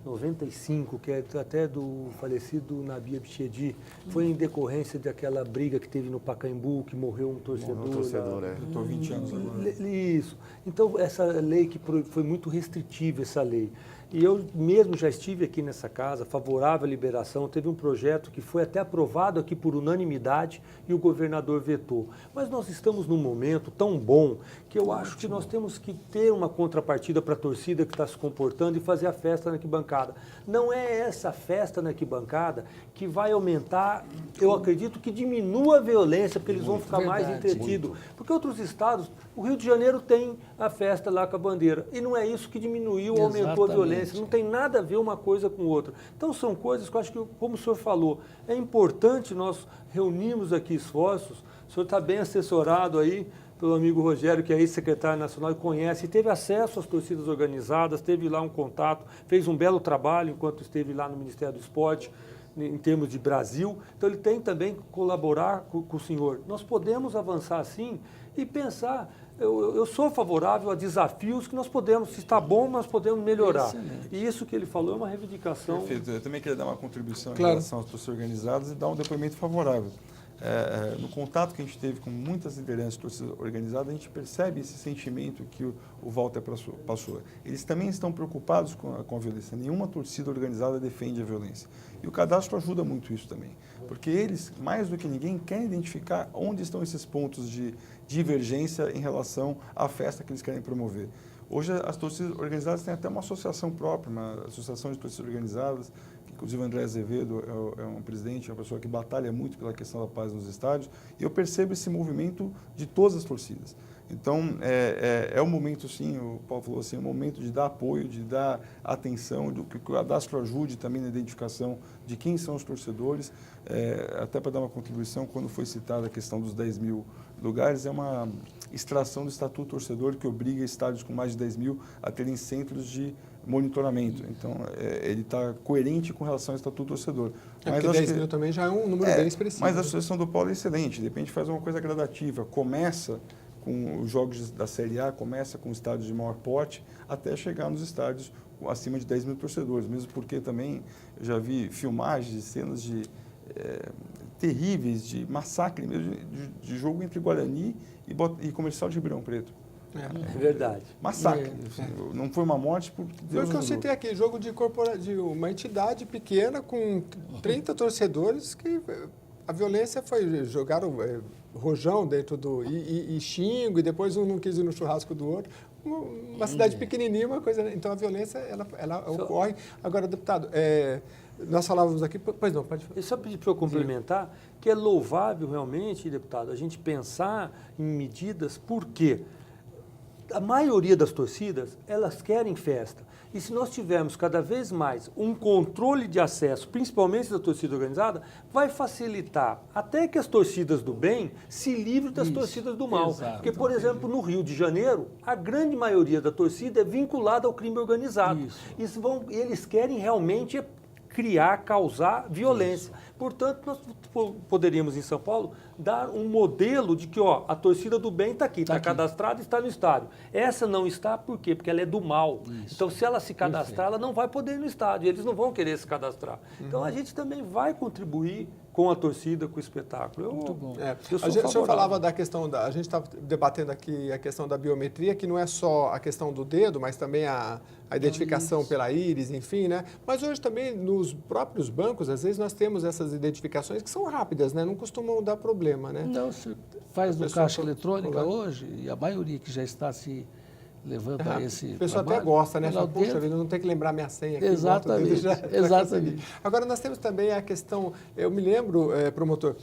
95, que é até do falecido Nabi Abichedi, foi em decorrência daquela briga que teve no Pacaembu, que morreu um torcedor. Eu estou 20 anos agora. Isso. Então, essa lei que foi muito restritiva, essa lei. E eu mesmo já estive aqui nessa casa, favorável à liberação, teve um projeto que foi até aprovado aqui por unanimidade e o governador vetou. Mas nós estamos num momento tão bom que eu acho que nós temos que ter uma contrapartida para a torcida que está se comportando e fazer a festa na arquibancada. Não é essa festa na arquibancada que vai aumentar, eu acredito que diminua a violência, porque eles vão ficar mais entretidos. Porque outros estados, o Rio de Janeiro tem a festa lá com a bandeira, e não é isso que diminuiu ou aumentou a violência. Não tem nada a ver uma coisa com outra. Então, são coisas que eu acho que, como o senhor falou, é importante nós reunirmos aqui esforços. O senhor está bem assessorado aí pelo amigo Rogério, que é ex-secretário nacional e conhece, e teve acesso às torcidas organizadas, teve lá um contato, fez um belo trabalho enquanto esteve lá no Ministério do Esporte, em termos de Brasil. Então, ele tem também que colaborar com o senhor. Nós podemos avançar assim e pensar. Eu sou favorável a desafios que nós podemos, se está bom, nós podemos melhorar. Excelente. E isso que ele falou é uma reivindicação. Perfeito. Eu também queria dar uma contribuição Claro. em relação às torcidas organizadas e dar um depoimento favorável. No contato que a gente teve com muitas lideranças de torcidas organizadas, a gente percebe esse sentimento que o Walter passou. Eles também estão preocupados com a violência. Nenhuma torcida organizada defende a violência. E o cadastro ajuda muito isso também. Porque eles, mais do que ninguém, querem identificar onde estão esses pontos de divergência em relação à festa que eles querem promover. Hoje, as torcidas organizadas têm até uma associação própria, uma associação de torcidas organizadas, que inclusive o André Azevedo é um presidente, é uma pessoa que batalha muito pela questão da paz nos estádios, e eu percebo esse movimento de todas as torcidas. Então, é um momento, sim, o Paulo falou assim, é um momento de dar apoio, de dar atenção, que o cadastro ajude também na identificação de quem são os torcedores. Até para dar uma contribuição, quando foi citada a questão dos 10 mil lugares, é uma extração do Estatuto Torcedor que obriga estádios com mais de 10 mil a terem centros de monitoramento. Então, ele está coerente com relação ao Estatuto Torcedor. Mas porque 10 mil também já é um número bem expressivo. Mas a sugestão do Paulo é excelente. De repente faz uma coisa gradativa. Começa com os jogos da Série A, começa com estádios de maior porte, até chegar nos estádios acima de 10 mil torcedores. Mesmo porque também eu já vi filmagens de cenas terríveis, de massacre mesmo, de jogo entre Guarani e Comercial de Ribeirão Preto. É verdade. Massacre. Não foi uma morte porque Deus Foi o que eu citei aqui, jogo de uma entidade pequena com 30 torcedores que a violência foi, jogaram rojão dentro do... E xingo, e depois um não quis ir no churrasco do outro. Uma cidade pequenininha, uma coisa... Então, a violência, ela ocorre. Agora, deputado, nós falávamos aqui... Pois não, pode falar. Eu só pedi para eu complementar que é louvável realmente, deputado, a gente pensar em medidas, por quê? a maioria das torcidas, elas querem festa. E se nós tivermos cada vez mais um controle de acesso, principalmente da torcida organizada, vai facilitar até que as torcidas do bem se livrem das torcidas do mal. Exato. Porque, por exemplo, no Rio de Janeiro, a grande maioria da torcida é vinculada ao crime organizado. Eles querem realmente criar, causar violência. Portanto, nós poderíamos, em São Paulo, dar um modelo de que a torcida do bem está aqui, está cadastrada e está no estádio. Essa não está, por quê? Porque ela é do mal. Isso. Então, se ela se cadastrar, ela não vai poder ir no estádio, eles não vão querer se cadastrar. Então, a gente também vai contribuir com a torcida, com o espetáculo. Muito bom. O senhor falava da questão a gente está debatendo aqui a questão da biometria, que não é só a questão do dedo, mas também a identificação pela íris, enfim, né? Mas hoje também nos próprios bancos, às vezes nós temos essas identificações que são rápidas, né? Não costumam dar problema, né? Não, você faz no caixa eletrônica hoje, e a maioria que já está se levando a esse a pessoa trabalho, até gosta, né? Fala, dentro. puxa vida, não tem que lembrar minha senha aqui. Exatamente, exatamente. Agora, nós temos também a questão, eu me lembro, promotor,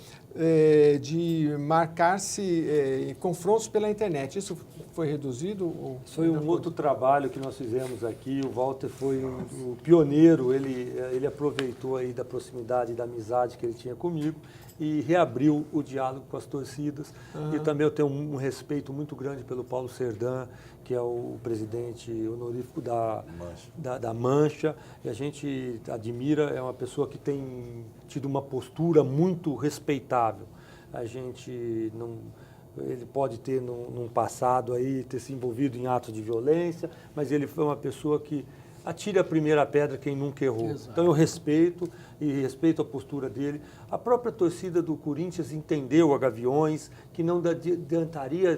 de marcar-se confrontos pela internet. Isso foi reduzido? Foi um outro trabalho que nós fizemos aqui. O Walter foi o pioneiro. Ele aproveitou aí da proximidade e da amizade que ele tinha comigo e reabriu o diálogo com as torcidas. E também eu tenho um respeito muito grande pelo Paulo Serdã, que é o presidente honorífico da Mancha. E a gente admira, é uma pessoa que tem tido uma postura muito respeitável. A gente não... Ele pode ter, num passado, aí, ter se envolvido em atos de violência, mas ele foi uma pessoa que atire a primeira pedra quem nunca errou. Exato. Então eu respeito a postura dele. A própria torcida do Corinthians entendeu a Gaviões, que não adiantaria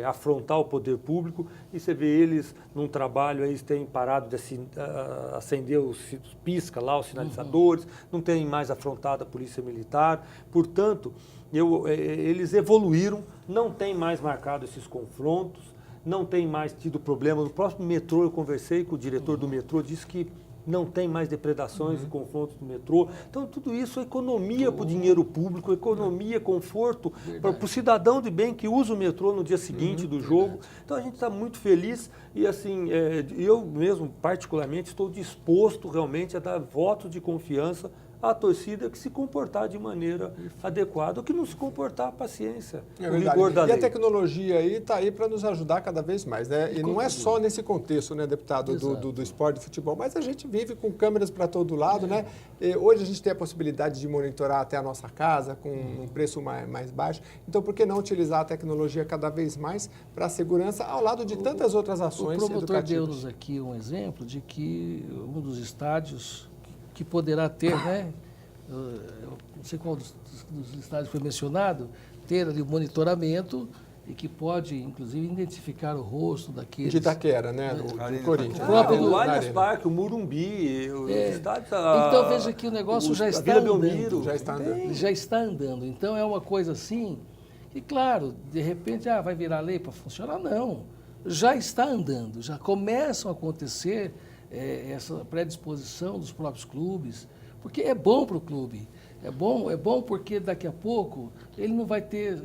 afrontar o poder público, e você vê eles num trabalho, eles têm parado de acender os pisca lá, os sinalizadores, não têm mais afrontado a polícia militar. Portanto, eles evoluíram, não têm mais marcado esses confrontos, não tem mais tido problema. No próximo metrô, eu conversei com o diretor do metrô, disse que não tem mais depredações e confrontos no metrô. Então, tudo isso é economia para o dinheiro público, economia, conforto para o cidadão de bem que usa o metrô no dia seguinte do jogo. Então, a gente está muito feliz e, assim, eu mesmo, particularmente, estou disposto realmente a dar votos de confiança à torcida que se comportar de maneira adequada, ou que não se comportar, paciência, o rigor da lei. E a tecnologia aí está aí para nos ajudar cada vez mais, né? E não é só nesse contexto, né, deputado, do esporte de futebol, mas a gente vive com câmeras para todo lado, né? E hoje a gente tem a possibilidade de monitorar até a nossa casa com um preço mais baixo. Então, por que não utilizar a tecnologia cada vez mais para a segurança, ao lado de tantas outras ações educativas? O promotor deu-nos aqui um exemplo de que um dos estádios que poderá ter, né? Não sei qual dos estádios foi mencionado, ter ali o monitoramento e que pode, inclusive, identificar o rosto daqueles... De Itaquera, né? Do Corinthians. O Allianz Parque, o Morumbi, os estádios... Então, veja que o negócio já está andando. Já está andando. Então, é uma coisa assim... E, claro, de repente, vai virar lei para funcionar? Não. Já está andando. Já começam a acontecer essa predisposição dos próprios clubes, porque é bom para o clube. É bom porque daqui a pouco ele não vai ter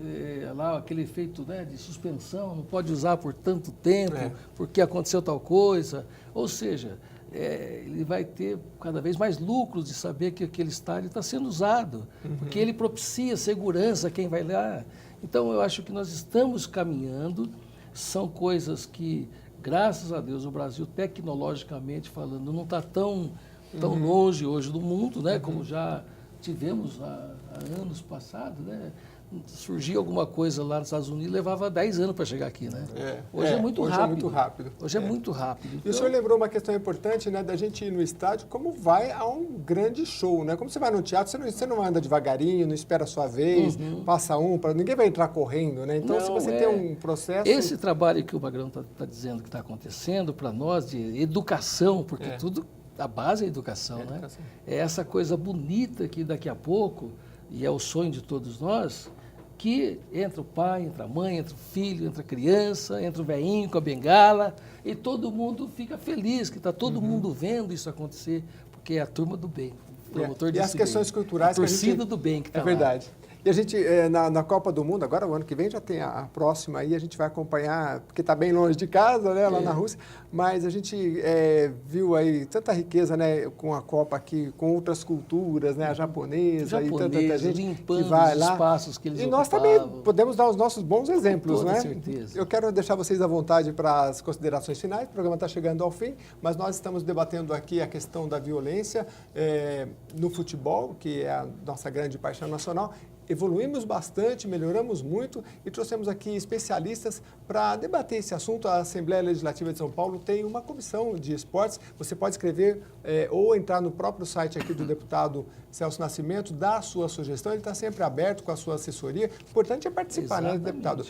lá aquele efeito, né, de suspensão, não pode usar por tanto tempo, porque aconteceu tal coisa. Ou seja, ele vai ter cada vez mais lucros de saber que aquele estádio está sendo usado, porque ele propicia segurança a quem vai lá. Então, eu acho que nós estamos caminhando, são coisas que, graças a Deus, o Brasil, tecnologicamente falando, não está tão longe hoje do mundo, né, como já tivemos há anos passados, né? Surgia alguma coisa lá nos Estados Unidos, levava 10 anos para chegar aqui, né? Hoje é muito rápido. Hoje é muito rápido. Então... E o senhor lembrou uma questão importante, né, da gente ir no estádio, como vai a um grande show, né? Como você vai no teatro, você não anda devagarinho, não espera a sua vez, passa ninguém vai entrar correndo, né? Então, se você tem um processo... Esse trabalho que o Magrão está dizendo que está acontecendo para nós, de educação, porque tudo... A base é a educação, né? É essa coisa bonita que daqui a pouco, e é o sonho de todos nós, que entra o pai, entra a mãe, entra o filho, entra a criança, entra o velhinho com a bengala, e todo mundo fica feliz, que está todo mundo vendo isso acontecer, porque é a turma do bem. O promotor e as questões culturais... A torcida do bem que está lá. É verdade. E a gente, na Copa do Mundo, agora o ano que vem já tem a próxima aí, a gente vai acompanhar, porque está bem longe de casa, né, lá na Rússia, mas a gente viu aí tanta riqueza, né, com a Copa aqui, com outras culturas, né, a japonesa e tanta gente que vai lá. Os espaços que eles E nós ocupavam. também podemos dar os nossos bons exemplos, Com toda né? certeza. Eu quero deixar vocês à vontade para as considerações finais, o programa está chegando ao fim, mas nós estamos debatendo aqui a questão da violência no futebol, que é a nossa grande paixão nacional. Evoluímos bastante, melhoramos muito e trouxemos aqui especialistas para debater esse assunto. A Assembleia Legislativa de São Paulo tem uma comissão de esportes. Você pode escrever ou entrar no próprio site aqui do deputado Celso Nascimento, dar a sua sugestão. Ele está sempre aberto com a sua assessoria. O importante é participar, né, deputado?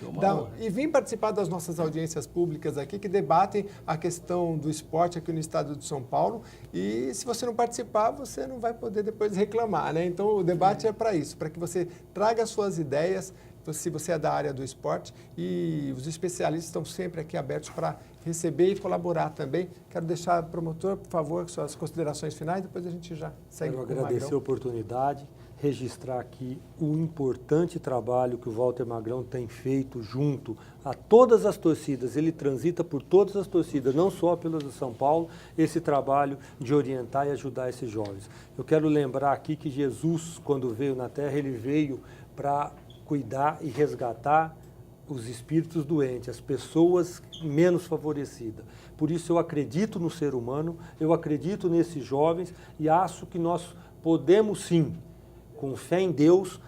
E vir participar das nossas audiências públicas aqui que debatem a questão do esporte aqui no estado de São Paulo. E se você não participar, você não vai poder depois reclamar, né? Então o debate é para isso, para que você traga as suas ideias, se você é da área do esporte, e os especialistas estão sempre aqui abertos para receber e colaborar também. Quero deixar, promotor, por favor, suas considerações finais, depois a gente já segue com o Quero agradecer a oportunidade, registrar aqui o importante trabalho que o Walter Magrão tem feito junto a todas as torcidas. Ele transita por todas as torcidas, não só pelas de São Paulo, esse trabalho de orientar e ajudar esses jovens. Eu quero lembrar aqui que Jesus, quando veio na Terra, ele veio para cuidar e resgatar os espíritos doentes, as pessoas menos favorecidas. Por isso eu acredito no ser humano, eu acredito nesses jovens e acho que nós podemos sim, com fé em Deus,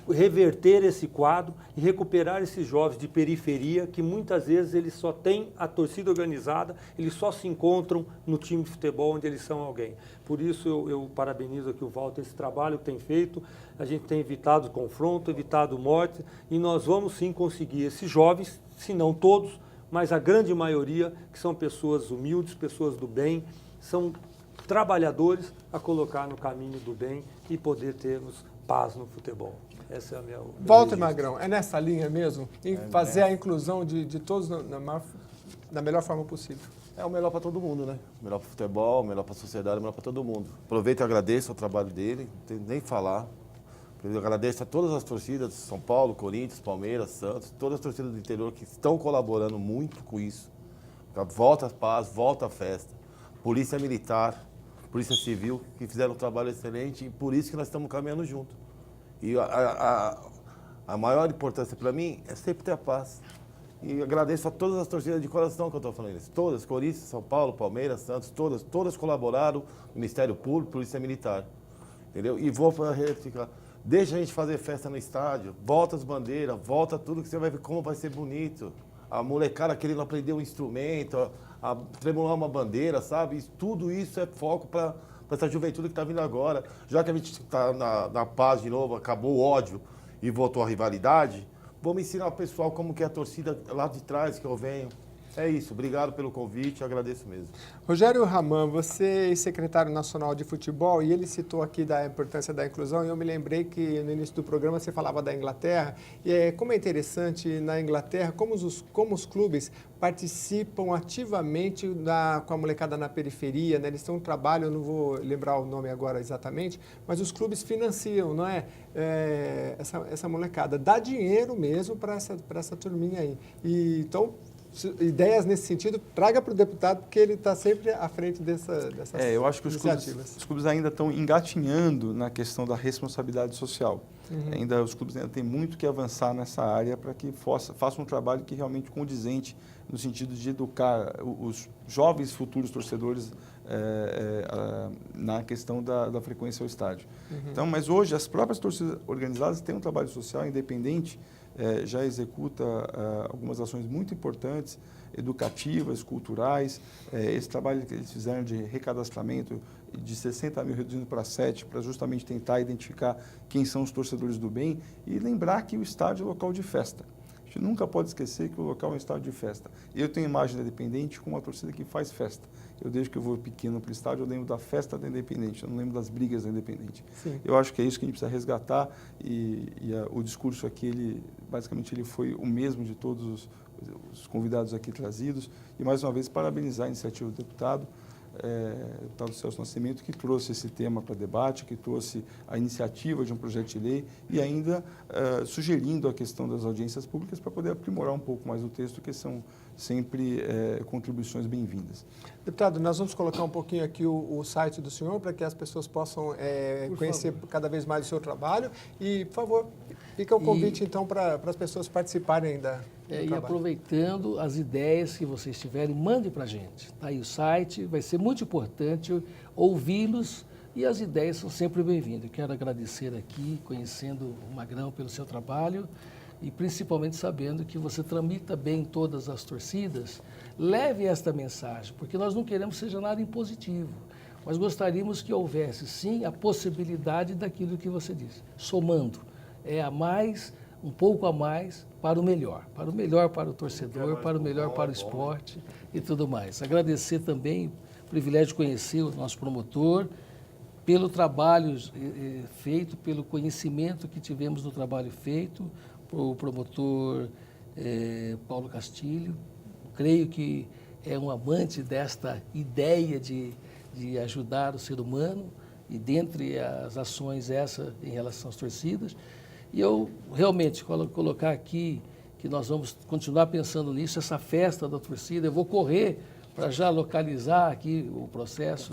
reverter esse quadro e recuperar esses jovens de periferia que muitas vezes eles só têm a torcida organizada, eles só se encontram no time de futebol onde eles são alguém. Por isso eu parabenizo aqui o Walter, esse trabalho que tem feito, a gente tem evitado confronto, evitado morte e nós vamos sim conseguir esses jovens, se não todos, mas a grande maioria que são pessoas humildes, pessoas do bem, são trabalhadores a colocar no caminho do bem e poder termos paz no futebol. Essa é a minha... Walter Magrão, é nessa linha mesmo? Em fazer a inclusão de todos na melhor forma possível. É o melhor para todo mundo, né? Melhor para o futebol, melhor para a sociedade, melhor para todo mundo. Aproveito e agradeço o trabalho dele, não tenho nem falar. Eu agradeço a todas as torcidas de São Paulo, Corinthians, Palmeiras, Santos, todas as torcidas do interior que estão colaborando muito com isso. Volta a paz, volta a festa. Polícia Militar, Polícia Civil, que fizeram um trabalho excelente e por isso que nós estamos caminhando junto. E a maior importância para mim é sempre ter a paz. E agradeço a todas as torcidas de coração que eu estou falando isso. Todas, Corinthians, São Paulo, Palmeiras, Santos, todas colaboraram, Ministério Público, Polícia Militar. Entendeu? E vou para retificar. Deixa a gente fazer festa no estádio, volta as bandeiras, volta tudo que você vai ver como vai ser bonito. A molecada querendo aprender um instrumento, a tremular uma bandeira, sabe? Tudo isso é foco para essa juventude que está vindo agora. Já que a gente está na paz de novo, acabou o ódio e voltou a rivalidade, vamos ensinar o pessoal como que é a torcida lá de trás que eu venho. É isso, obrigado pelo convite, eu agradeço mesmo. Rogério Raman, você é secretário nacional de futebol e ele citou aqui da importância da inclusão e eu me lembrei que no início do programa você falava da Inglaterra e como é interessante na Inglaterra como os clubes participam ativamente com a molecada na periferia, né? Eles têm um trabalho, eu não vou lembrar o nome agora exatamente, mas os clubes financiam, não é? Essa molecada, dá dinheiro mesmo para essa turminha aí. E, então, ideias nesse sentido, traga para o deputado, porque ele está sempre à frente dessas eu acho que os iniciativas. Clubes ainda estão engatinhando na questão da responsabilidade social. Os clubes ainda têm muito que avançar nessa área para que façam um trabalho que realmente condizente no sentido de educar os jovens futuros torcedores na questão da frequência ao estádio. Então, mas hoje as próprias torcidas organizadas têm um trabalho social independente, já executa algumas ações muito importantes, educativas, culturais. Esse trabalho que eles fizeram de recadastramento de 60 mil reduzindo para 7, para justamente tentar identificar quem são os torcedores do bem e lembrar que o estádio é local de festa. A gente nunca pode esquecer que o local é um estádio de festa. Eu tenho imagem da Independente com uma torcida que faz festa. Eu, desde que eu vou pequeno para o estádio, eu lembro da festa da Independente, eu não lembro das brigas da Independente. Sim. Eu acho que é isso que a gente precisa resgatar o discurso aqui, basicamente, ele foi o mesmo de todos os convidados aqui trazidos. E, mais uma vez, parabenizar a iniciativa do deputado. deputado Celso Nascimento, que trouxe esse tema para debate, que trouxe a iniciativa de um projeto de lei e ainda sugerindo a questão das audiências públicas para poder aprimorar um pouco mais o texto, que são sempre contribuições bem-vindas. Deputado, nós vamos colocar um pouquinho aqui o site do senhor para que as pessoas possam conhecer cada vez mais o seu trabalho. E, por favor, fica o convite, então, para as pessoas participarem do e trabalho. aproveitando as ideias que vocês tiverem, mande para a gente. Está aí o site, vai ser muito importante ouvi-los e as ideias são sempre bem-vindas. Eu quero agradecer aqui, conhecendo o Magrão pelo seu trabalho e principalmente sabendo que você tramita bem todas as torcidas. Leve esta mensagem, porque nós não queremos que seja nada impositivo, mas gostaríamos que houvesse, sim, a possibilidade daquilo que você disse, somando. Um pouco a mais para o melhor para o torcedor, para o melhor para o esporte e tudo mais. Agradecer também o privilégio de conhecer o nosso promotor, pelo trabalho feito, pelo conhecimento que tivemos no trabalho feito, o promotor Paulo Castilho. Creio que é um amante desta ideia de ajudar o ser humano e dentre as ações essa em relação às torcidas. E eu realmente colocar aqui que nós vamos continuar pensando nisso, essa festa da torcida. Eu vou correr para já localizar aqui o processo,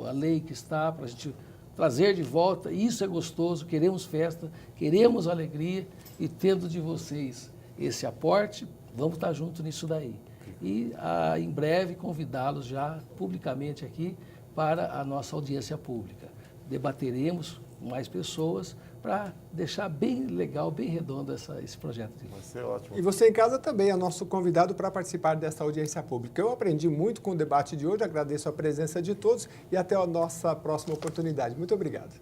a lei que está, para a gente trazer de volta. Isso é gostoso, queremos festa, queremos alegria e tendo de vocês esse aporte, vamos estar juntos nisso daí. E em breve convidá-los já publicamente aqui para a nossa audiência pública. Debateremos com mais pessoas para deixar bem legal, bem redondo esse projeto de lei. Vai ser ótimo. E você em casa também é nosso convidado para participar dessa audiência pública. Eu aprendi muito com o debate de hoje, agradeço a presença de todos e até a nossa próxima oportunidade. Muito obrigado.